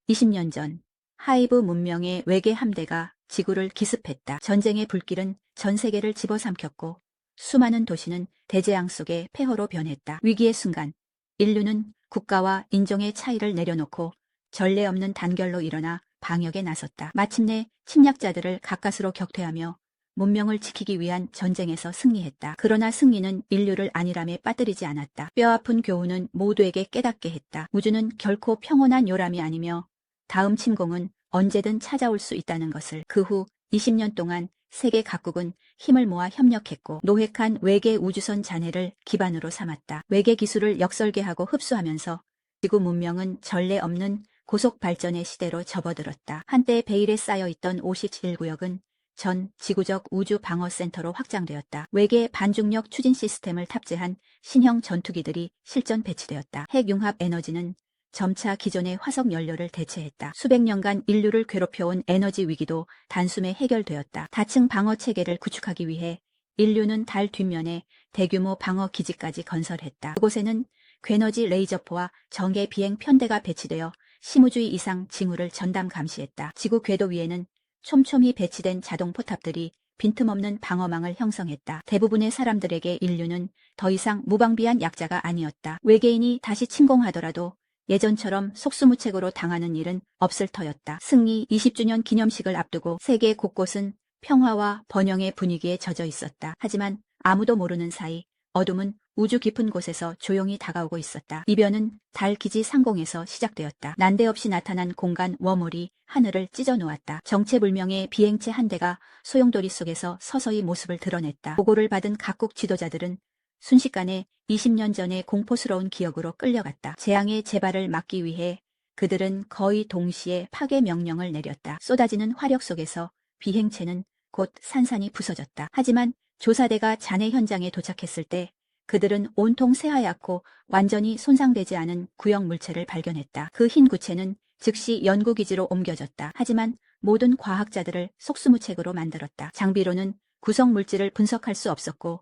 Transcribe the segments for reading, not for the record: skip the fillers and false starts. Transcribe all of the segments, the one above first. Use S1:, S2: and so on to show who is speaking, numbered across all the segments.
S1: 20년 전 하이브 문명의 외계 함대가 지구를 기습했다. 전쟁의 불길은 전 세계를 집어삼켰고 수많은 도시는 대재앙 속의 폐허로 변했다. 위기의 순간 인류는 국가와 인종의 차이를 내려놓고 전례 없는 단결로 일어나 방역에 나섰다. 마침내 침략자들을 가까스로 격퇴하며 문명을 지키기 위한 전쟁에서 승리했다. 그러나 승리는 인류를 안일함에 빠뜨리지 않았다. 뼈아픈 교훈은 모두에게 깨닫게 했다. 우주는 결코 평온한 요람이 아니며 다음 침공은 언제든 찾아올 수 있다는 것을. 그 후 20년 동안 세계 각국은 힘을 모아 협력했고 노획한 외계 우주선 잔해를 기반으로 삼았다. 외계 기술을 역설계하고 흡수하면서 지구 문명은 전례 없는 고속 발전의 시대로 접어들었다. 한때 베일에 쌓여있던 57구역은 전 지구적 우주 방어센터로 확장되었다. 외계 반중력 추진 시스템을 탑재한 신형 전투기들이 실전 배치되었다. 핵융합 에너지는 점차 기존의 화석 연료를 대체했다. 수백 년간 인류를 괴롭혀온 에너지 위기도 단숨에 해결되었다. 다층 방어 체계를 구축하기 위해 인류는 달 뒷면에 대규모 방어 기지까지 건설했다. 그곳에는 괴너지 레이저포와 정예 비행 편대가 배치되어 심우주의 이상 징후를 전담 감시했다. 지구 궤도 위에는 촘촘히 배치된 자동 포탑들이 빈틈없는 방어망을 형성했다. 대부분의 사람들에게 인류는 더 이상 무방비한 약자가 아니었다. 외계인이 다시 침공하더라도 예전처럼 속수무책으로 당하는 일은 없을 터였다. 승리 20주년 기념식을 앞두고 세계 곳곳은 평화와 번영의 분위기에 젖어 있었다. 하지만 아무도 모르는 사이 어둠은 우주 깊은 곳에서 조용히 다가오고 있었다. 이변은 달 기지 상공에서 시작되었다. 난데없이 나타난 공간 웜홀이 하늘을 찢어 놓았다. 정체불명의 비행체 한 대가 소용돌이 속에서 서서히 모습을 드러냈다. 보고를 받은 각국 지도자들은 순식간에 20년 전의 공포스러운 기억으로 끌려갔다. 재앙의 재발을 막기 위해 그들은 거의 동시에 파괴 명령을 내렸다. 쏟아지는 화력 속에서 비행체는 곧 산산이 부서졌다. 하지만 조사대가 잔해 현장에 도착했을 때 그들은 온통 새하얗고 완전히 손상되지 않은 구형 물체를 발견했다. 그 흰 구체는 즉시 연구기지로 옮겨졌다. 하지만 모든 과학자들을 속수무책으로 만들었다. 장비로는 구성 물질을 분석할 수 없었고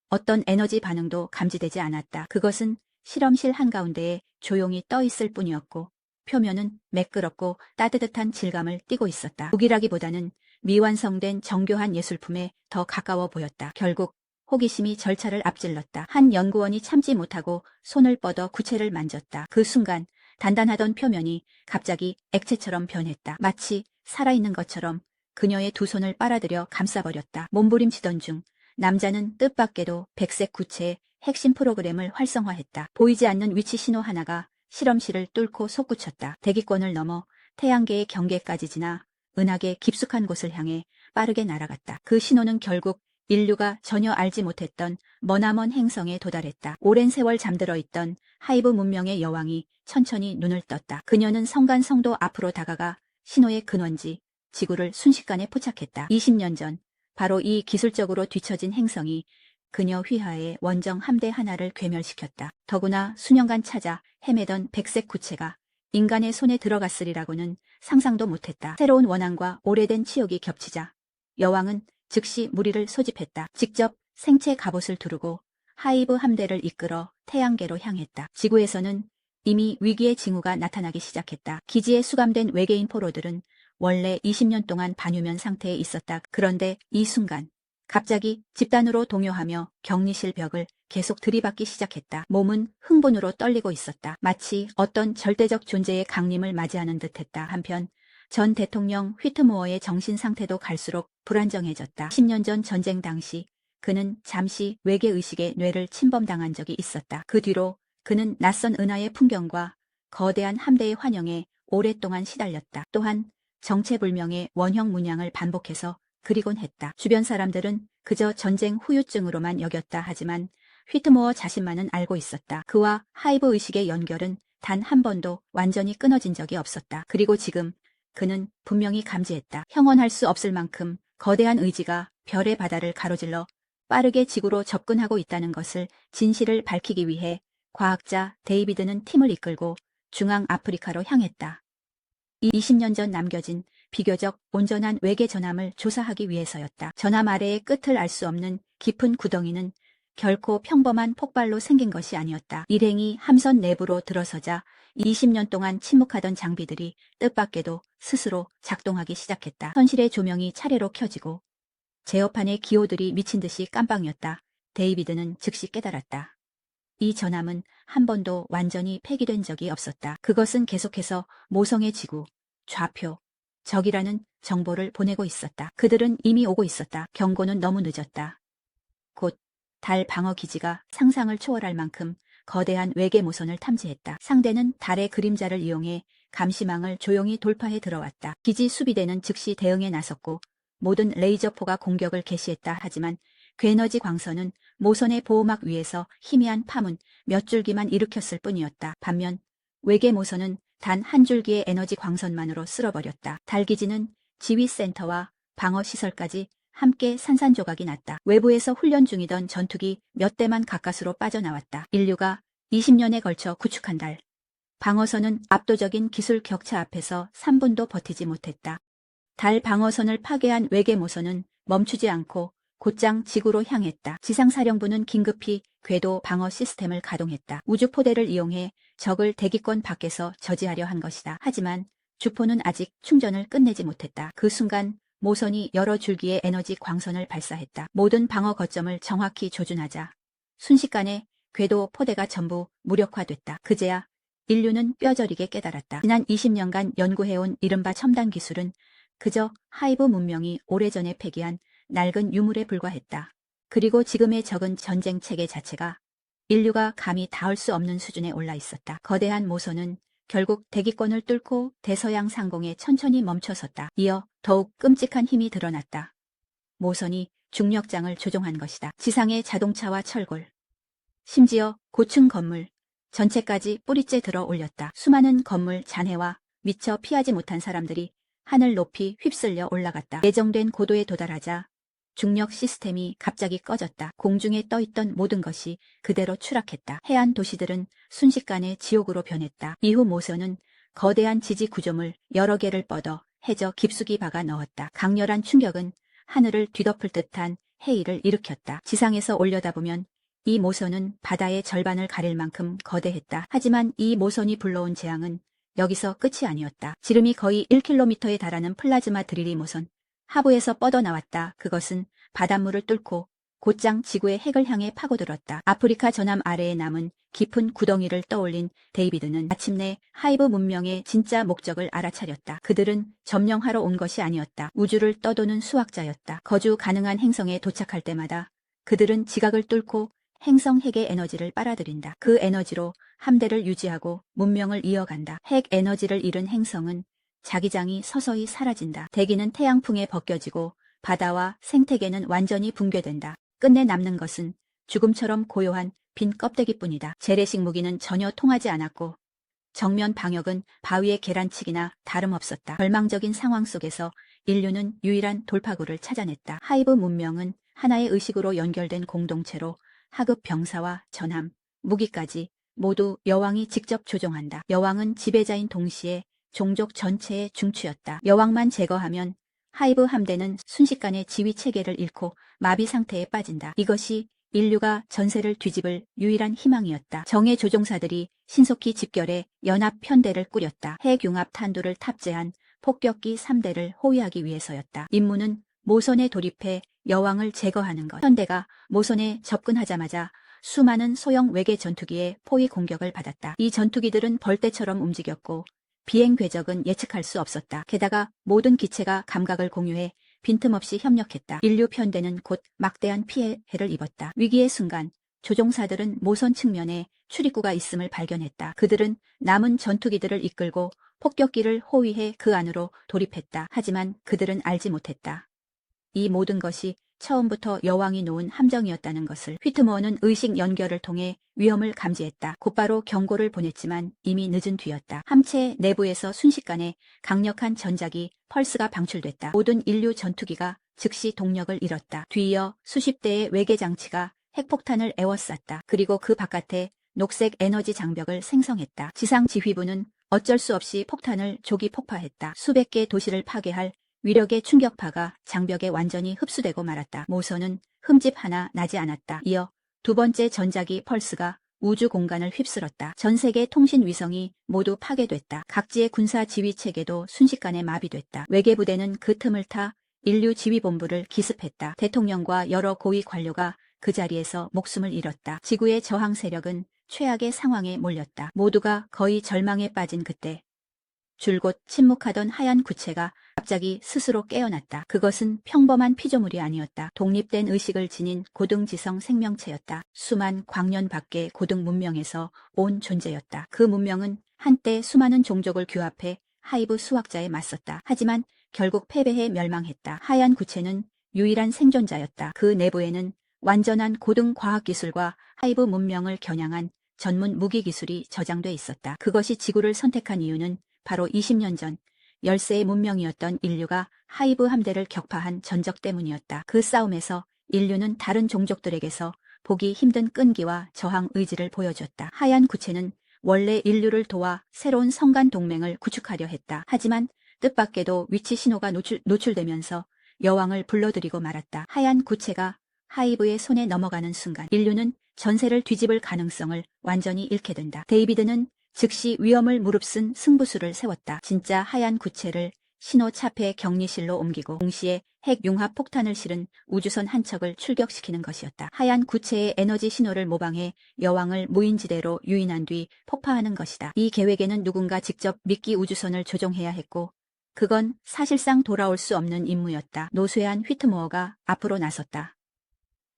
S1: 어떤 에너지 반응도 감지되지 않았다. 그것은 실험실 한가운데에 조용히 떠 있을 뿐이었고 표면은 매끄럽고 따뜻한 질감을 띠고 있었다. 무기라기보다는 미완성된 정교한 예술품에 더 가까워 보였다. 결국 호기심이 절차를 앞질렀다. 한 연구원이 참지 못하고 손을 뻗어 구체를 만졌다. 그 순간 단단하던 표면이 갑자기 액체처럼 변했다. 마치 살아있는 것처럼 그녀의 두 손을 빨아들여 감싸버렸다. 몸부림치던 중 남자는 뜻밖에도 백색 구체의 핵심 프로그램을 활성화했다. 보이지 않는 위치 신호 하나가 실험실을 뚫고 솟구쳤다. 대기권을 넘어 태양계의 경계까지 지나 은하계 깊숙한 곳을 향해 빠르게 날아갔다. 그 신호는 결국 인류가 전혀 알지 못했던 머나먼 행성에 도달했다. 오랜 세월 잠들어 있던 하이브 문명의 여왕이 천천히 눈을 떴다. 그녀는 성간성도 앞으로 다가가 신호의 근원지 지구를 순식간에 포착했다. 20년 전 바로 이 기술적으로 뒤처진 행성이 그녀 휘하의 원정 함대 하나를 괴멸시켰다. 더구나 수년간 찾아 헤매던 백색 구체가 인간의 손에 들어갔으리라고는 상상도 못했다. 새로운 원한과 오래된 치욕이 겹치자 여왕은 즉시 무리를 소집했다. 직접 생체 갑옷을 두르고 하이브 함대를 이끌어 태양계로 향했다. 지구에서는 이미 위기의 징후가 나타나기 시작했다. 기지에 수감된 외계인 포로들은 원래 20년 동안 반유면 상태에 있었다. 그런데 이 순간 갑자기 집단으로 동요하며 격리실 벽을 계속 들이받기 시작했다. 몸은 흥분으로 떨리고 있었다. 마치 어떤 절대적 존재의 강림을 맞이하는 듯했다. 한편 전 대통령 휘트모어의 정신 상태도 갈수록 불안정해졌다. 10년 전 전쟁 당시 그는 잠시 외계의식의 뇌를 침범당한 적이 있었다. 그 뒤로 그는 낯선 은하의 풍경과 거대한 함대의 환영에 오랫동안 시달렸다. 또한 정체불명의 원형 문양을 반복해서 그리곤 했다. 주변 사람들은 그저 전쟁 후유증으로만 여겼다. 하지만 휘트모어 자신만은 알고 있었다. 그와 하이브 의식의 연결은 단 한 번도 완전히 끊어진 적이 없었다. 그리고 지금 그는 분명히 감지했다. 형언할 수 없을 만큼 거대한 의지가 별의 바다를 가로질러 빠르게 지구로 접근하고 있다는 것을 진실을 밝히기 위해 과학자 데이비드는 팀을 이끌고 중앙 아프리카로 향했다. 20년 전 남겨진 비교적 온전한 외계 전함을 조사하기 위해서였다. 전함 아래의 끝을 알 수 없는 깊은 구덩이는 결코 평범한 폭발로 생긴 것이 아니었다. 일행이 함선 내부로 들어서자 20년 동안 침묵하던 장비들이 뜻밖에도 스스로 작동하기 시작했다. 선실의 조명이 차례로 켜지고 제어판의 기호들이 미친 듯이 깜빵이었다. 데이비드는 즉시 깨달았다. 이 전함은 한 번도 완전히 폐기된 적이 없었다. 그것은 계속해서 모성의 지구, 좌표, 적이라는 정보를 보내고 있었다. 그들은 이미 오고 있었다. 경고는 너무 늦었다. 곧 달 방어 기지가 상상을 초월할 만큼 거대한 외계 모선을 탐지했다. 상대는 달의 그림자를 이용해 감시망을 조용히 돌파해 들어왔다. 기지 수비대는 즉시 대응에 나섰고 모든 레이저포가 공격을 개시했다. 하지만 괴너지 광선은 모선의 보호막 위에서 희미한 파문 몇 줄기만 일으켰을 뿐이었다. 반면 외계 모선은 단 한 줄기의 에너지 광선만으로 쓸어버렸다. 달기지는 지휘센터와 방어시설까지 함께 산산조각이 났다. 외부에서 훈련 중이던 전투기 몇 대만 가까스로 빠져나왔다. 인류가 20년에 걸쳐 구축한 달. 방어선은 압도적인 기술 격차 앞에서 3분도 버티지 못했다. 달 방어선을 파괴한 외계 모선은 멈추지 않고 곧장 지구로 향했다. 지상사령부는 긴급히 궤도 방어 시스템을 가동했다. 우주포대를 이용해 적을 대기권 밖에서 저지하려 한 것이다. 하지만 주포는 아직 충전을 끝내지 못했다. 그 순간 모선이 여러 줄기의 에너지 광선을 발사했다. 모든 방어 거점을 정확히 조준하자 순식간에 궤도 포대가 전부 무력화됐다. 그제야 인류는 뼈저리게 깨달았다. 지난 20년간 연구해온 이른바 첨단 기술은 그저 하이브 문명이 오래전에 폐기한 낡은 유물에 불과했다. 그리고 지금의 적은 전쟁 체계 자체가 인류가 감히 닿을 수 없는 수준에 올라 있었다. 거대한 모선은 결국 대기권을 뚫고 대서양 상공에 천천히 멈춰섰다. 이어 더욱 끔찍한 힘이 드러났다. 모선이 중력장을 조종한 것이다. 지상의 자동차와 철골, 심지어 고층 건물 전체까지 뿌리째 들어 올렸다. 수많은 건물 잔해와 미처 피하지 못한 사람들이 하늘 높이 휩쓸려 올라갔다. 예정된 고도에 도달하자 중력 시스템이 갑자기 꺼졌다. 공중에 떠있던 모든 것이 그대로 추락했다. 해안 도시들은 순식간에 지옥으로 변했다. 이후 모선은 거대한 지지 구조물 여러 개를 뻗어 해저 깊숙이 박아 넣었다. 강렬한 충격은 하늘을 뒤덮을 듯한 해일을 일으켰다. 지상에서 올려다보면 이 모선은 바다의 절반을 가릴 만큼 거대했다. 하지만 이 모선이 불러온 재앙은 여기서 끝이 아니었다. 지름이 거의 1km에 달하는 플라즈마 드릴이 모선 하부에서 뻗어나왔다. 그것은 바닷물을 뚫고 곧장 지구의 핵을 향해 파고들었다. 아프리카 전함 아래에 남은 깊은 구덩이를 떠올린 데이비드는 마침내 하이브 문명의 진짜 목적을 알아차렸다. 그들은 점령하러 온 것이 아니었다. 우주를 떠도는 수학자였다. 거주 가능한 행성에 도착할 때마다 그들은 지각을 뚫고 행성 핵의 에너지를 빨아들인다. 그 에너지로 함대를 유지하고 문명을 이어간다. 핵 에너지를 잃은 행성은 자기장이 서서히 사라진다. 대기는 태양풍에 벗겨지고 바다와 생태계는 완전히 붕괴된다. 끝내 남는 것은 죽음처럼 고요한 빈 껍데기뿐이다. 재래식 무기는 전혀 통하지 않았고 정면 방역은 바위의 계란치기나 다름없었다. 절망적인 상황 속에서 인류는 유일한 돌파구를 찾아냈다. 하이브 문명은 하나의 의식으로 연결된 공동체로 하급 병사와 전함, 무기까지 모두 여왕이 직접 조종한다. 여왕은 지배자인 동시에 종족 전체의 중추였다. 여왕만 제거하면 하이브 함대는 순식간에 지휘 체계를 잃고 마비 상태에 빠진다. 이것이 인류가 전세를 뒤집을 유일한 희망이었다. 정예 조종사들이 신속히 집결해 연합 편대를 꾸렸다. 핵융합 탄두를 탑재한 폭격기 3대를 호위하기 위해서였다. 임무는 모선에 돌입해 여왕을 제거하는 것. 편대가 모선에 접근하자마자 수많은 소형 외계 전투기의 포위 공격을 받았다. 이 전투기들은 벌떼처럼 움직였고 비행 궤적은 예측할 수 없었다. 게다가 모든 기체가 감각을 공유해 빈틈없이 협력했다. 인류 편대는 곧 막대한 피해를 입었다. 위기의 순간 조종사들은 모선 측면에 출입구가 있음을 발견했다. 그들은 남은 전투기들을 이끌고 폭격기를 호위해 그 안으로 돌입했다. 하지만 그들은 알지 못했다. 이 모든 것이 처음부터 여왕이 놓은 함정이었다는 것을. 휘트모어는 의식 연결을 통해 위험을 감지했다. 곧바로 경고를 보냈지만 이미 늦은 뒤였다. 함체 내부에서 순식간에 강력한 전자기 펄스가 방출됐다. 모든 인류 전투기가 즉시 동력을 잃었다. 뒤이어 수십 대의 외계 장치가 핵폭탄을 에워쌌다. 그리고 그 바깥에 녹색 에너지 장벽을 생성했다. 지상 지휘부는 어쩔 수 없이 폭탄을 조기 폭파했다. 수백 개 도시를 파괴할 위력의 충격파가 장벽에 완전히 흡수되고 말았다. 모선은 흠집 하나 나지 않았다. 이어 두 번째 전자기 펄스가 우주 공간을 휩쓸었다. 전 세계 통신 위성이 모두 파괴됐다. 각지의 군사 지휘 체계도 순식간에 마비됐다. 외계 부대는 그 틈을 타 인류 지휘본부를 기습했다. 대통령과 여러 고위 관료가 그 자리에서 목숨을 잃었다. 지구의 저항 세력은 최악의 상황에 몰렸다. 모두가 거의 절망에 빠진 그때 줄곧 침묵하던 하얀 구체가 갑자기 스스로 깨어났다. 그것은 평범한 피조물이 아니었다. 독립된 의식을 지닌 고등지성 생명체였다. 수만 광년 밖의 고등 문명에서 온 존재였다. 그 문명은 한때 수많은 종족을 규합해 하이브 수학자에 맞섰다. 하지만 결국 패배해 멸망했다. 하얀 구체는 유일한 생존자였다. 그 내부에는 완전한 고등 과학기술과 하이브 문명을 겨냥한 전문 무기기술이 저장돼 있었다. 그것이 지구를 선택한 이유는 바로 20년 전 열세의 문명이었던 인류가 하이브 함대를 격파한 전적 때문이었다. 그 싸움에서 인류는 다른 종족들에게서 보기 힘든 끈기와 저항 의지를 보여줬다. 하얀 구체는 원래 인류를 도와 새로운 성간 동맹을 구축하려 했다. 하지만 뜻밖에도 위치 신호가 노출되면서 여왕을 불러들이고 말았다. 하얀 구체가 하이브의 손에 넘어가는 순간 인류는 전세를 뒤집을 가능성을 완전히 잃게 된다. 데이비드는 즉시 위험을 무릅쓴 승부수를 세웠다. 진짜 하얀 구체를 신호차폐 격리실로 옮기고 동시에 핵융합 폭탄을 실은 우주선 한 척을 출격시키는 것이었다. 하얀 구체의 에너지 신호를 모방해 여왕을 무인지대로 유인한 뒤 폭파하는 것이다. 이 계획에는 누군가 직접 미끼 우주선을 조종해야 했고 그건 사실상 돌아올 수 없는 임무였다. 노쇠한 휘트모어가 앞으로 나섰다.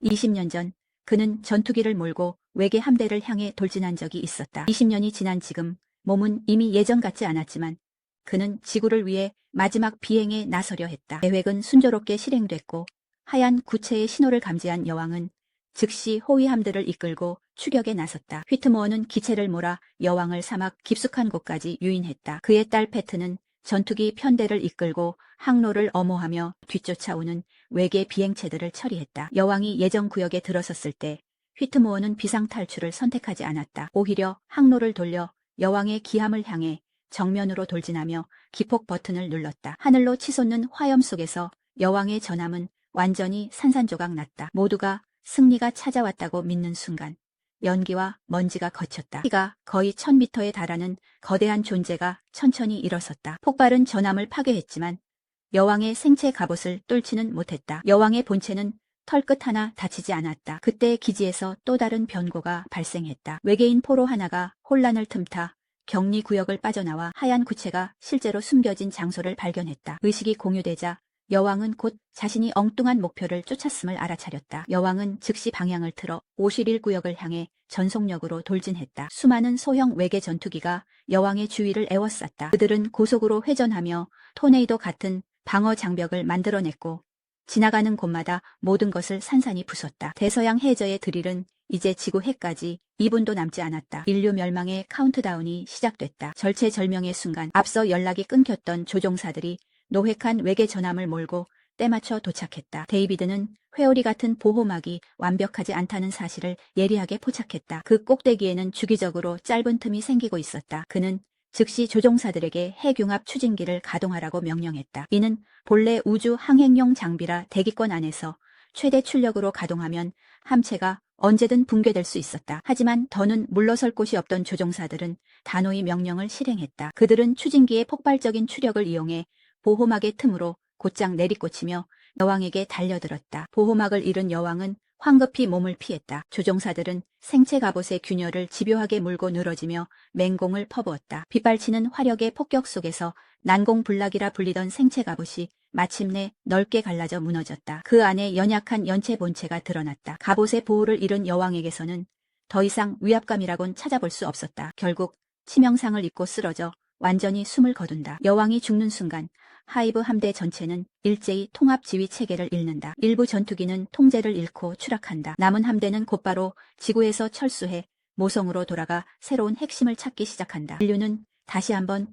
S1: 20년 전 그는 전투기를 몰고 외계 함대를 향해 돌진한 적이 있었다. 20년이 지난 지금 몸은 이미 예전 같지 않았지만 그는 지구를 위해 마지막 비행에 나서려 했다. 계획은 순조롭게 실행됐고 하얀 구체의 신호를 감지한 여왕은 즉시 호위 함대를 이끌고 추격에 나섰다. 휘트모어는 기체를 몰아 여왕을 사막 깊숙한 곳까지 유인했다. 그의 딸 패트는 전투기 편대를 이끌고 항로를 엄호하며 뒤쫓아오는 외계 비행체들을 처리했다. 여왕이 예정 구역에 들어섰을 때 휘트모어는 비상 탈출을 선택하지 않았다. 오히려 항로를 돌려 여왕의 기함을 향해 정면으로 돌진하며 기폭 버튼을 눌렀다. 하늘로 치솟는 화염 속에서 여왕의 전함은 완전히 산산조각 났다. 모두가 승리가 찾아왔다고 믿는 순간 연기와 먼지가 거쳤다. 키가 거의 1000m에 달하는 거대한 존재가 천천히 일어섰다. 폭발은 전함을 파괴했지만 여왕의 생체 갑옷을 뚫지는 못했다. 여왕의 본체는 털끝 하나 다치지 않았다. 그때 기지에서 또 다른 변고가 발생했다. 외계인 포로 하나가 혼란을 틈타 격리 구역을 빠져나와 하얀 구체가 실제로 숨겨진 장소를 발견했다. 의식이 공유되자 여왕은 곧 자신이 엉뚱한 목표를 쫓았음을 알아차렸다. 여왕은 즉시 방향을 틀어 51구역을 향해 전속력으로 돌진했다. 수많은 소형 외계 전투기가 여왕의 주위를 에워쌌다. 그들은 고속으로 회전하며 토네이도 같은 방어 장벽을 만들어냈고 지나가는 곳마다 모든 것을 산산이 부쉈다. 대서양 해저의 드릴은 이제 지구 해까지 2분도 남지 않았다. 인류 멸망의 카운트다운이 시작됐다. 절체절명의 순간 앞서 연락이 끊겼던 조종사들이 노획한 외계 전함을 몰고 때맞춰 도착했다. 데이비드는 회오리 같은 보호막이 완벽하지 않다는 사실을 예리하게 포착했다. 그 꼭대기에는 주기적으로 짧은 틈이 생기고 있었다. 그는 즉시 조종사들에게 핵융합 추진기를 가동하라고 명령했다. 이는 본래 우주 항행용 장비라 대기권 안에서 최대 출력으로 가동하면 함체가 언제든 붕괴될 수 있었다. 하지만 더는 물러설 곳이 없던 조종사들은 단호히 명령을 실행했다. 그들은 추진기의 폭발적인 추력을 이용해 보호막의 틈으로 곧장 내리꽂히며 여왕에게 달려들었다. 보호막을 잃은 여왕은 황급히 몸을 피했다. 조종사들은 생체 갑옷의 균열을 집요하게 물고 늘어지며 맹공을 퍼부었다. 빗발치는 화력의 폭격 속에서 난공불락이라 불리던 생체 갑옷이 마침내 넓게 갈라져 무너졌다. 그 안에 연약한 연체 본체가 드러났다. 갑옷의 보호를 잃은 여왕에게서는 더 이상 위압감이라곤 찾아볼 수 없었다. 결국 치명상을 입고 쓰러져 완전히 숨을 거둔다. 여왕이 죽는 순간 하이브 함대 전체는 일제히 통합 지휘 체계를 잃는다. 일부 전투기는 통제를 잃고 추락한다. 남은 함대는 곧바로 지구에서 철수해 모성으로 돌아가 새로운 핵심을 찾기 시작한다. 인류는 다시 한번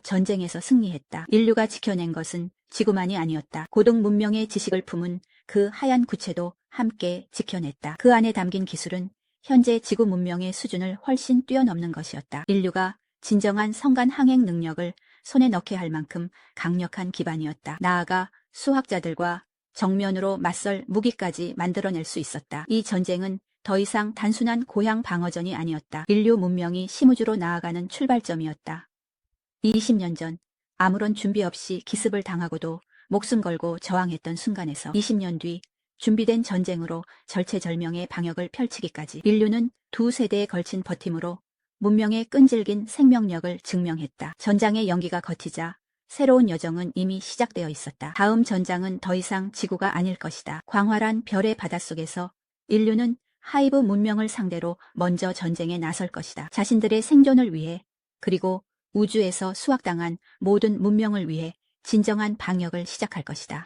S1: 전쟁에서 승리했다. 인류가 지켜낸 것은 지구만이 아니었다. 고등 문명의 지식을 품은 그 하얀 구체도 함께 지켜냈다. 그 안에 담긴 기술은 현재 지구 문명의 수준을 훨씬 뛰어넘는 것이었다. 인류가 진정한 성간 항행 능력을 손에 넣게 할 만큼 강력한 기반이었다. 나아가 수학자들과 정면으로 맞설 무기까지 만들어낼 수 있었다. 이 전쟁은 더 이상 단순한 고향 방어전이 아니었다. 인류 문명이 심우주로 나아가는 출발점이었다. 20년 전 아무런 준비 없이 기습을 당하고도 목숨 걸고 저항했던 순간에서 20년 뒤 준비된 전쟁으로 절체절명의 방역을 펼치기까지 인류는 두 세대에 걸친 버팀으로 문명의 끈질긴 생명력을 증명했다. 전장의 연기가 걷히자 새로운 여정은 이미 시작되어 있었다. 다음 전장은 더 이상 지구가 아닐 것이다. 광활한 별의 바닷속에서 인류는 하이브 문명을 상대로 먼저 전쟁에 나설 것이다. 자신들의 생존을 위해, 그리고 우주에서 수확당한 모든 문명을 위해 진정한 방역을 시작할 것이다.